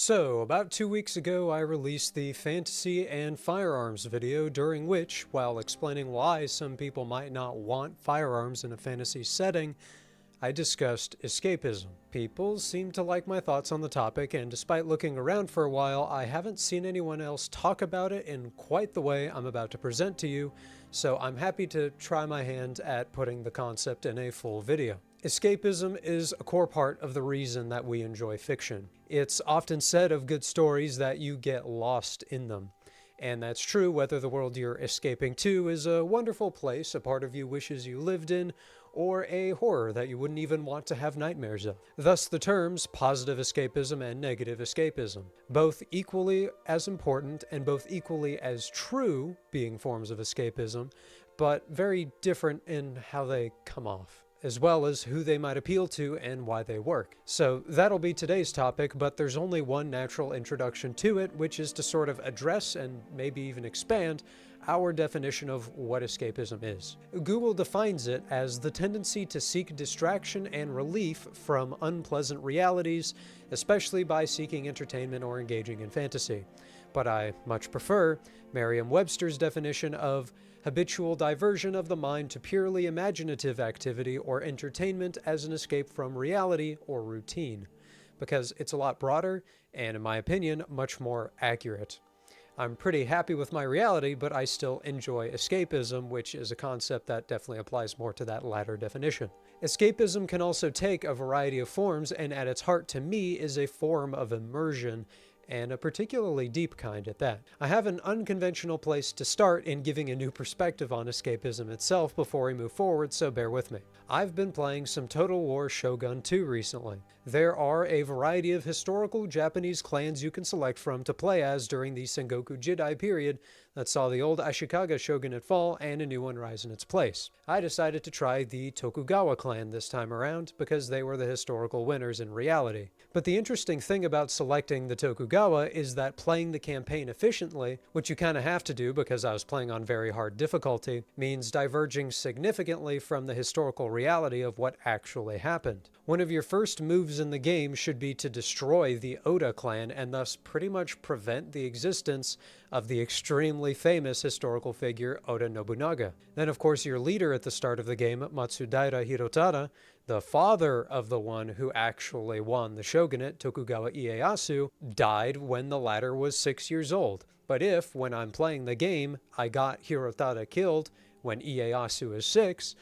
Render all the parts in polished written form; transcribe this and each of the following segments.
So, about 2 weeks ago, I released the fantasy and firearms video, during which, while explaining why some people might not want firearms in a fantasy setting, I discussed escapism. People seem to like my thoughts on the topic, and despite looking around for a while, I haven't seen anyone else talk about it in quite the way I'm about to present to you, so I'm happy to try my hand at putting the concept in a full video. Escapism is a core part of the reason that we enjoy fiction. It's often said of good stories that you get lost in them. And that's true whether the world you're escaping to is a wonderful place a part of you wishes you lived in, or a horror that you wouldn't even want to have nightmares of. Thus the terms positive escapism and negative escapism, both equally as important and both equally as true being forms of escapism, but very different in how they come off, as well as who they might appeal to and why they work. So that'll be today's topic, but there's only one natural introduction to it, which is to sort of address and maybe even expand our definition of what escapism is. Google defines it as the tendency to seek distraction and relief from unpleasant realities, especially by seeking entertainment or engaging in fantasy. But I much prefer Merriam-Webster's definition of habitual diversion of the mind to purely imaginative activity or entertainment as an escape from reality or routine, because it's a lot broader and, in my opinion, much more accurate. I'm pretty happy with my reality, but I still enjoy escapism, which is a concept that definitely applies more to that latter definition. Escapism can also take a variety of forms, and at its heart, to me, is a form of immersion, and a particularly deep kind at that. I have an unconventional place to start in giving a new perspective on escapism itself before we move forward, so bear with me. I've been playing some Total War Shogun 2 recently. There are a variety of historical Japanese clans you can select from to play as during the Sengoku Jidai period that saw the old Ashikaga shogunate fall and a new one rise in its place. I decided to try the Tokugawa clan this time around because they were the historical winners in reality. But the interesting thing about selecting the Tokugawa is that playing the campaign efficiently, which you kind of have to do because I was playing on very hard difficulty, means diverging significantly from the historical reality of what actually happened. One of your first moves in the game should be to destroy the Oda clan and thus pretty much prevent the existence of the extremely famous historical figure Oda Nobunaga. Then of course your leader at the start of the game, Matsudaira Hirotada, the father of the one who actually won the shogunate, Tokugawa Ieyasu, died when the latter was 6 years old. But if, when I'm playing the game, I got Hirotada killed when Ieyasu is 6,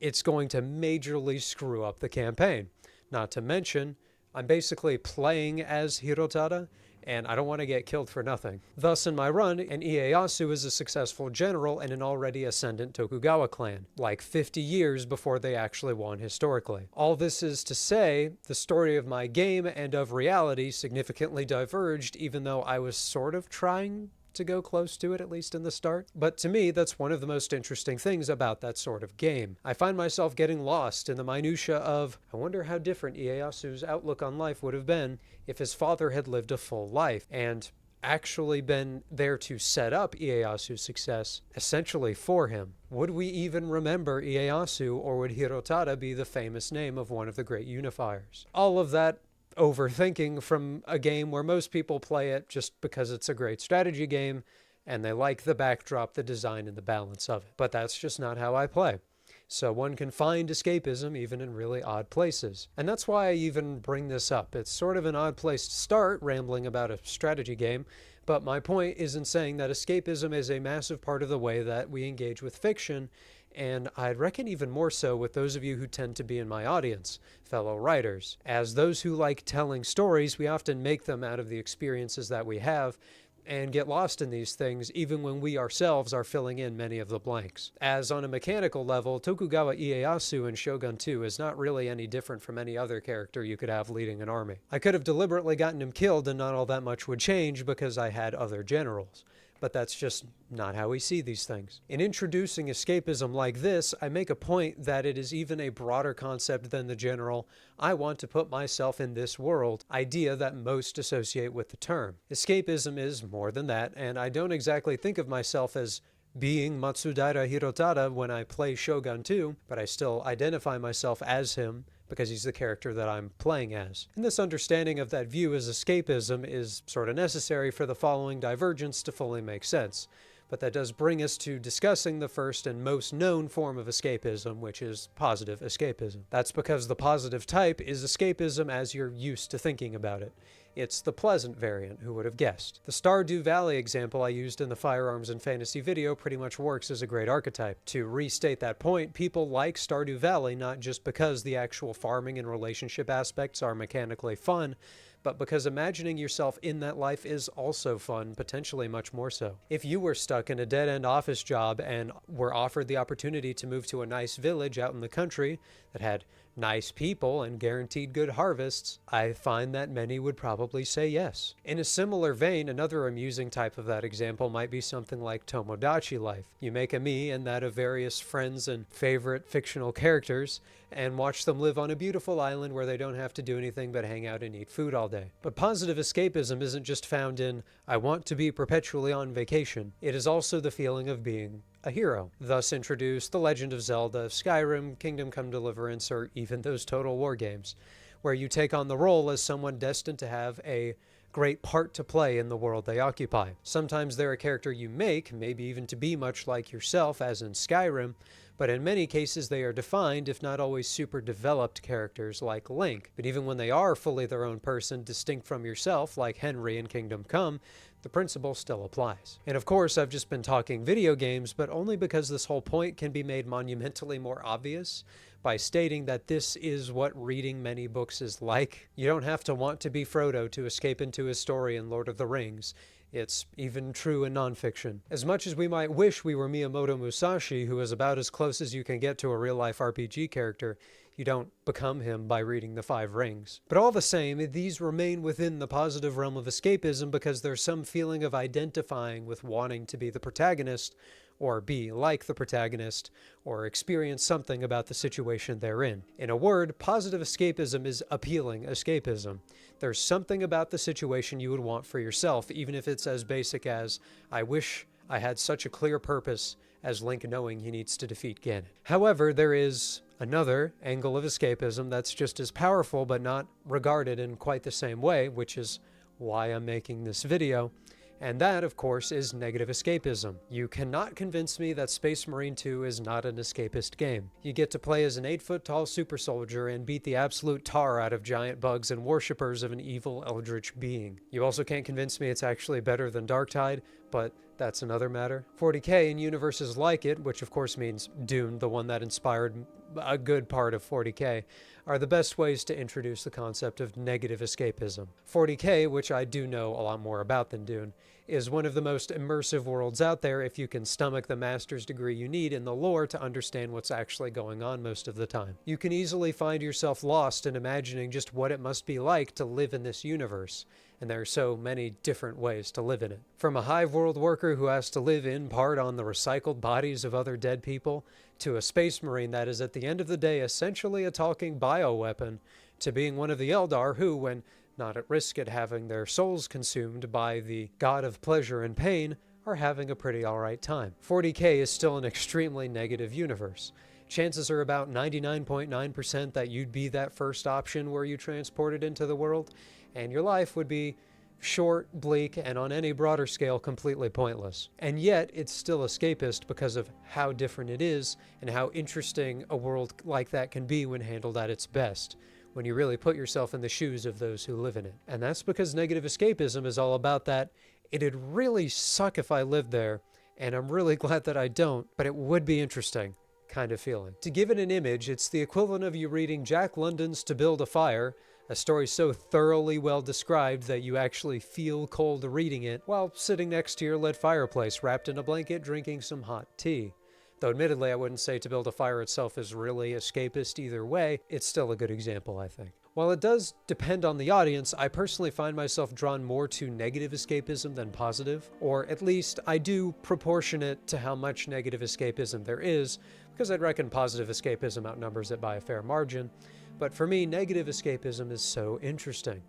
it's going to majorly screw up the campaign. Not to mention, I'm basically playing as Hirotada, and I don't want to get killed for nothing. Thus, in my run, an Ieyasu is a successful general in an already ascendant Tokugawa clan, like 50 years before they actually won historically. All this is to say, the story of my game and of reality significantly diverged, even though I was sort of trying to go close to it, at least in the start. But to me, that's one of the most interesting things about that sort of game. I find myself getting lost in the minutia of, I wonder how different Ieyasu's outlook on life would have been if his father had lived a full life, and actually been there to set up Ieyasu's success, essentially for him. Would we even remember Ieyasu, or would Hirotada be the famous name of one of the great unifiers? All of that overthinking from a game where most people play it just because it's a great strategy game and they like the backdrop, the design, and the balance of it. But that's just not how I play. So one can find escapism even in really odd places. And that's why I even bring this up. It's sort of an odd place to start rambling about a strategy game, but my point isn't saying that escapism is a massive part of the way that we engage with fiction, and I'd reckon even more so with those of you who tend to be in my audience, fellow writers. As those who like telling stories, we often make them out of the experiences that we have, and get lost in these things even when we ourselves are filling in many of the blanks. As on a mechanical level, Tokugawa Ieyasu in Shogun 2 is not really any different from any other character you could have leading an army. I could have deliberately gotten him killed and not all that much would change because I had other generals. But that's just not how we see these things. In introducing escapism like this, I make a point that it is even a broader concept than the general "I want to put myself in this world" idea that most associate with the term. Escapism is more than that, and I don't exactly think of myself as being Matsudaira Hirotada when I play Shogun 2, but I still identify myself as him because he's the character that I'm playing as. And this understanding of that view as escapism is sort of necessary for the following divergence to fully make sense. But that does bring us to discussing the first and most known form of escapism, which is positive escapism. That's because the positive type is escapism as you're used to thinking about it. It's the pleasant variant, who would have guessed. The Stardew Valley example I used in the Firearms and Fantasy video pretty much works as a great archetype. To restate that point, people like Stardew Valley not just because the actual farming and relationship aspects are mechanically fun, but because imagining yourself in that life is also fun, potentially much more so. If you were stuck in a dead-end office job and were offered the opportunity to move to a nice village out in the country that had nice people and guaranteed good harvests, I find that many would probably say yes. In a similar vein, another amusing type of that example might be something like Tomodachi life. You make a me and that of various friends and favorite fictional characters, and watch them live on a beautiful island where they don't have to do anything but hang out and eat food all day. But positive escapism isn't just found in, I want to be perpetually on vacation. It is also the feeling of being a hero. Thus introduced The Legend of Zelda, Skyrim, Kingdom Come Deliverance, or even those Total War games, where you take on the role as someone destined to have a great part to play in the world they occupy. Sometimes they're a character you make, maybe even to be much like yourself, as in Skyrim, but in many cases they are defined, if not always super developed characters like Link. But even when they are fully their own person, distinct from yourself, like Henry in Kingdom Come, the principle still applies. And of course, I've just been talking video games, but only because this whole point can be made monumentally more obvious by stating that this is what reading many books is like. You don't have to want to be Frodo to escape into his story in Lord of the Rings. It's even true in nonfiction. As much as we might wish we were Miyamoto Musashi, who is about as close as you can get to a real-life RPG character, you don't become him by reading the Five Rings. But all the same, these remain within the positive realm of escapism because there's some feeling of identifying with wanting to be the protagonist, or be like the protagonist, or experience something about the situation they're in. In a word, positive escapism is appealing escapism. There's something about the situation you would want for yourself, even if it's as basic as, I wish I had such a clear purpose as Link knowing he needs to defeat Ganon. However, there is another angle of escapism that's just as powerful but not regarded in quite the same way, which is why I'm making this video. And that, of course, is negative escapism. You cannot convince me that Space Marine 2 is not an escapist game. You get to play as an 8-foot-tall super soldier and beat the absolute tar out of giant bugs and worshippers of an evil eldritch being. You also can't convince me it's actually better than Darktide, but that's another matter. 40K and universes like it, which of course means Dune, the one that inspired a good part of 40K, are the best ways to introduce the concept of negative escapism. 40K, which I do know a lot more about than Dune, is one of the most immersive worlds out there if you can stomach the master's degree you need in the lore to understand what's actually going on most of the time. You can easily find yourself lost in imagining just what it must be like to live in this universe, and there are so many different ways to live in it. From a hive world worker who has to live in part on the recycled bodies of other dead people, to a space marine that is at the end of the day essentially a talking bioweapon, to being one of the Eldar who, when not at risk at having their souls consumed by the god of pleasure and pain, are having a pretty alright time. 40K is still an extremely negative universe. Chances are about 99.9% that you'd be that first option where you transported into the world, and your life would be short, bleak, and on any broader scale completely pointless. And yet, it's still escapist because of how different it is and how interesting a world like that can be when handled at its best, when you really put yourself in the shoes of those who live in it. And that's because negative escapism is all about that. It'd really suck if I lived there, and I'm really glad that I don't, but it would be interesting kind of feeling. To give it an image, it's the equivalent of you reading Jack London's To Build a Fire, a story so thoroughly well described that you actually feel cold reading it while sitting next to your lit fireplace wrapped in a blanket drinking some hot tea. Though admittedly I wouldn't say To Build a Fire itself is really escapist either way, it's still a good example, I think. While it does depend on the audience, I personally find myself drawn more to negative escapism than positive, or at least I do proportion it to how much negative escapism there is, because I'd reckon positive escapism outnumbers it by a fair margin. But for me, negative escapism is so interesting,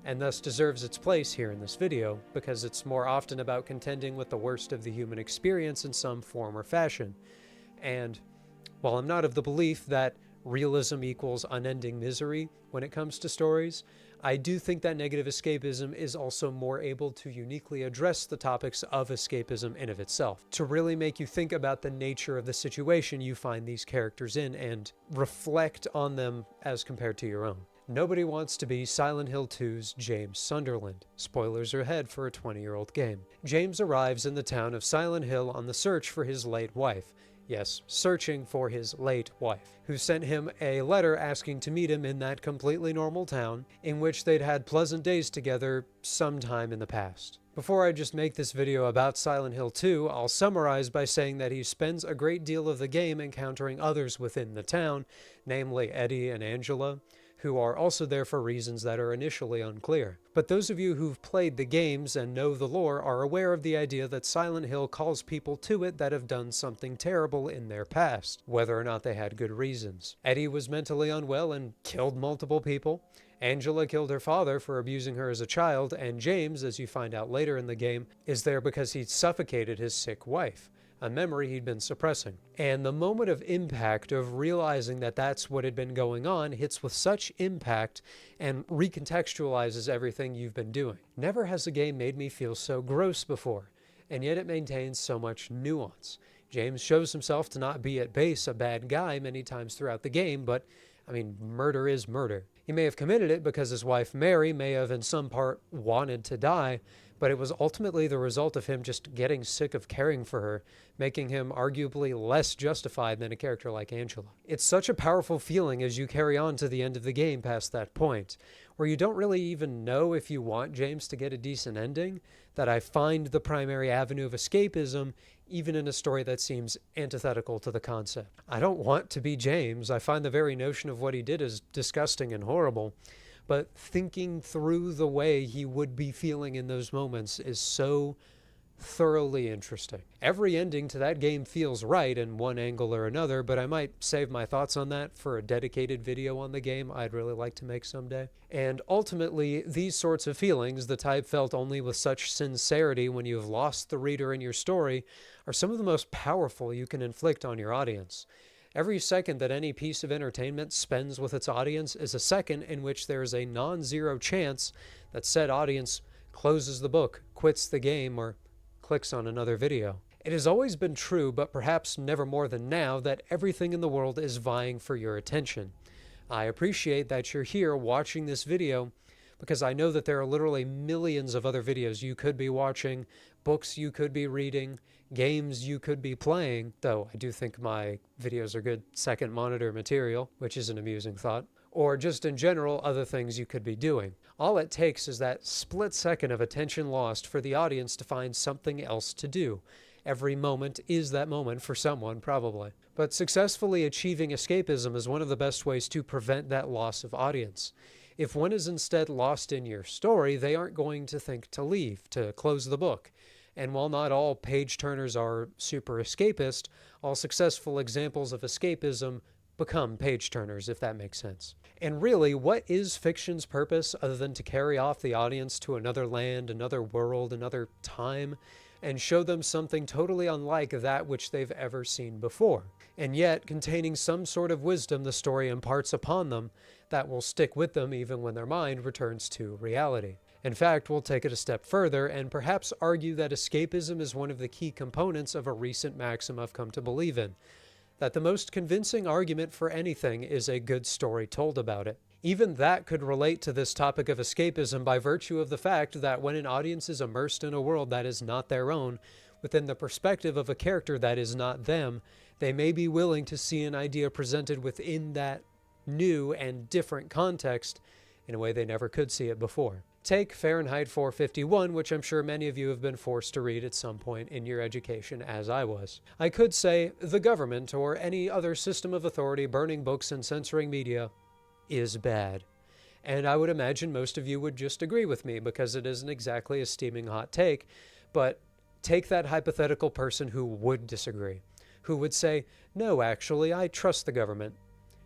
and thus deserves its place here in this video, because it's more often about contending with the worst of the human experience in some form or fashion. And while I'm not of the belief that realism equals unending misery when it comes to stories, I do think that negative escapism is also more able to uniquely address the topics of escapism in of itself, to really make you think about the nature of the situation you find these characters in and reflect on them as compared to your own. Nobody wants to be Silent Hill 2's James Sunderland. Spoilers are ahead for a 20-year-old game. James arrives in the town of Silent Hill on the search for his late wife. Yes, searching for his late wife, who sent him a letter asking to meet him in that completely normal town in which they'd had pleasant days together sometime in the past. Before I just make this video about Silent Hill 2, I'll summarize by saying that he spends a great deal of the game encountering others within the town, namely Eddie and Angela, who are also there for reasons that are initially unclear. But those of you who've played the games and know the lore are aware of the idea that Silent Hill calls people to it that have done something terrible in their past, whether or not they had good reasons. Eddie was mentally unwell and killed multiple people. Angela killed her father for abusing her as a child, and James, as you find out later in the game, is there because he suffocated his sick wife, a memory he'd been suppressing. And the moment of impact of realizing that that's what had been going on hits with such impact and recontextualizes everything you've been doing. Never has a game made me feel so gross before, and yet it maintains so much nuance. James shows himself to not be at base a bad guy many times throughout the game, but I mean, murder is murder. He may have committed it because his wife Mary may have in some part wanted to die, but it was ultimately the result of him just getting sick of caring for her, making him arguably less justified than a character like Angela. It's such a powerful feeling as you carry on to the end of the game past that point, where you don't really even know if you want James to get a decent ending, that I find the primary avenue of escapism even in a story that seems antithetical to the concept. I don't want to be James. I find the very notion of what he did is disgusting and horrible, but thinking through the way he would be feeling in those moments is so thoroughly interesting. Every ending to that game feels right in one angle or another, but I might save my thoughts on that for a dedicated video on the game I'd really like to make someday. And ultimately, these sorts of feelings, the type felt only with such sincerity when you have lost the reader in your story, are some of the most powerful you can inflict on your audience. Every second that any piece of entertainment spends with its audience is a second in which there is a non-zero chance that said audience closes the book, quits the game, or clicks on another video. It has always been true, but perhaps never more than now, that everything in the world is vying for your attention. I appreciate that you're here watching this video because I know that there are literally millions of other videos you could be watching, books you could be reading, games you could be playing, though I do think my videos are good second monitor material, which is an amusing thought, or just in general other things you could be doing. All it takes is that split second of attention lost for the audience to find something else to do. Every moment is that moment for someone, probably. But successfully achieving escapism is one of the best ways to prevent that loss of audience. If one is instead lost in your story, they aren't going to think to leave, to close the book. And while not all page-turners are super escapist, all successful examples of escapism become page-turners, if that makes sense. And really, what is fiction's purpose other than to carry off the audience to another land, another world, another time, and show them something totally unlike that which they've ever seen before, and yet containing some sort of wisdom the story imparts upon them that will stick with them even when their mind returns to reality. In fact, we'll take it a step further and perhaps argue that escapism is one of the key components of a recent maxim I've come to believe in, that the most convincing argument for anything is a good story told about it. Even that could relate to this topic of escapism by virtue of the fact that when an audience is immersed in a world that is not their own, within the perspective of a character that is not them, they may be willing to see an idea presented within that new and different context in a way they never could see it before. Take Fahrenheit 451, which I'm sure many of you have been forced to read at some point in your education, as I was. I could say the government or any other system of authority burning books and censoring media is bad. And I would imagine most of you would just agree with me because it isn't exactly a steaming hot take, but take that hypothetical person who would disagree, who would say, no, actually, I trust the government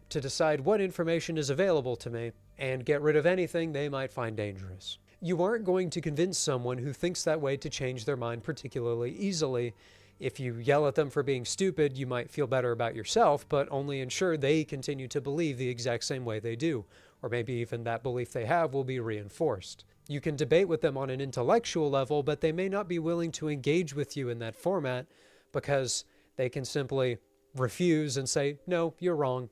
to decide what information is available to me and get rid of anything they might find dangerous. You aren't going to convince someone who thinks that way to change their mind particularly easily, If you yell at them for being stupid, you might feel better about yourself, but only ensure they continue to believe the exact same way they do, or maybe even that belief they have will be reinforced. You can debate with them on an intellectual level, but they may not be willing to engage with you in that format because they can simply refuse and say, no, you're wrong.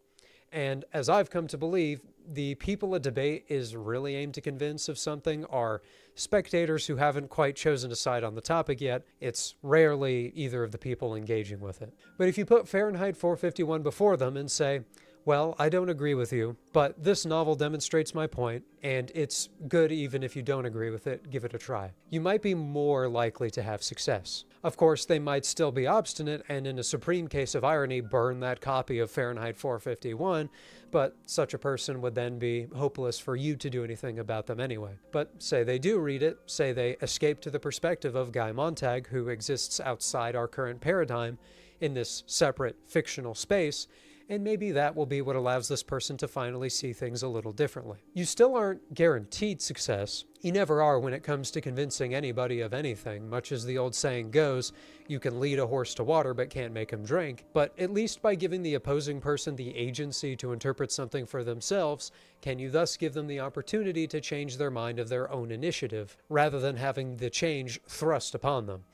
And as I've come to believe, the people a debate is really aimed to convince of something are spectators who haven't quite chosen a side on the topic yet. It's rarely either of the people engaging with it. But if you put Fahrenheit 451 before them and say, well, I don't agree with you, but this novel demonstrates my point, and it's good even if you don't agree with it, give it a try. You might be more likely to have success. Of course, they might still be obstinate and in a supreme case of irony burn that copy of Fahrenheit 451, but such a person would then be hopeless for you to do anything about them anyway. But say they do read it, say they escape to the perspective of Guy Montag, who exists outside our current paradigm in this separate fictional space, and maybe that will be what allows this person to finally see things a little differently. You still aren't guaranteed success. You never are when it comes to convincing anybody of anything. Much as the old saying goes, you can lead a horse to water but can't make him drink. But at least by giving the opposing person the agency to interpret something for themselves, can you thus give them the opportunity to change their mind of their own initiative, rather than having the change thrust upon them.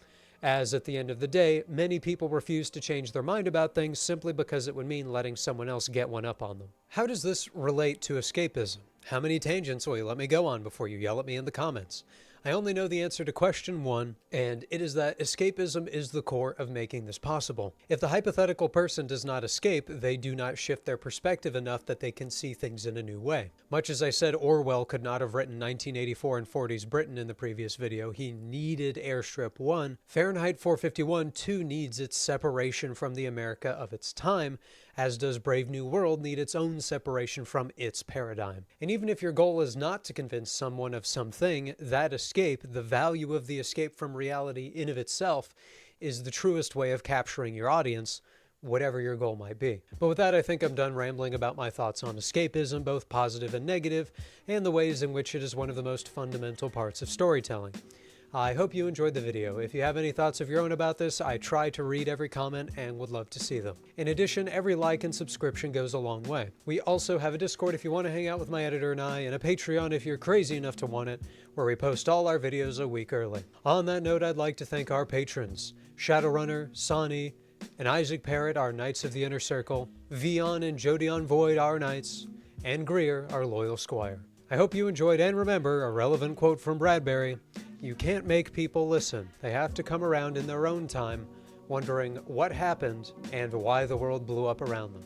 As at the end of the day, many people refuse to change their mind about things simply because it would mean letting someone else get one up on them. How does this relate to escapism? How many tangents will you let me go on before you yell at me in the comments? I only know the answer to question one, and it is that escapism is the core of making this possible. If the hypothetical person does not escape, they do not shift their perspective enough that they can see things in a new way. Much as I said Orwell could not have written 1984 and 40s Britain in the previous video, he needed Airstrip 1. Fahrenheit 451 too needs its separation from the America of its time, as does Brave New World need its own separation from its paradigm. And even if your goal is not to convince someone of something, that escape, the value of the escape from reality in of itself, is the truest way of capturing your audience, whatever your goal might be. But with that, I think I'm done rambling about my thoughts on escapism, both positive and negative, and the ways in which it is one of the most fundamental parts of storytelling. I hope you enjoyed the video. If you have any thoughts of your own about this, I try to read every comment and would love to see them. In addition, every like and subscription goes a long way. We also have a Discord if you want to hang out with my editor and I, and a Patreon if you're crazy enough to want it, where we post all our videos a week early. On that note, I'd like to thank our patrons, Shadowrunner, Sani, and Isaac Parrott, our Knights of the Inner Circle, Vion and Jodion Void, our Knights, and Greer, our Loyal Squire. I hope you enjoyed, and remember, a relevant quote from Bradbury, "You can't make people listen. They have to come around in their own time, wondering what happened and why the world blew up around them."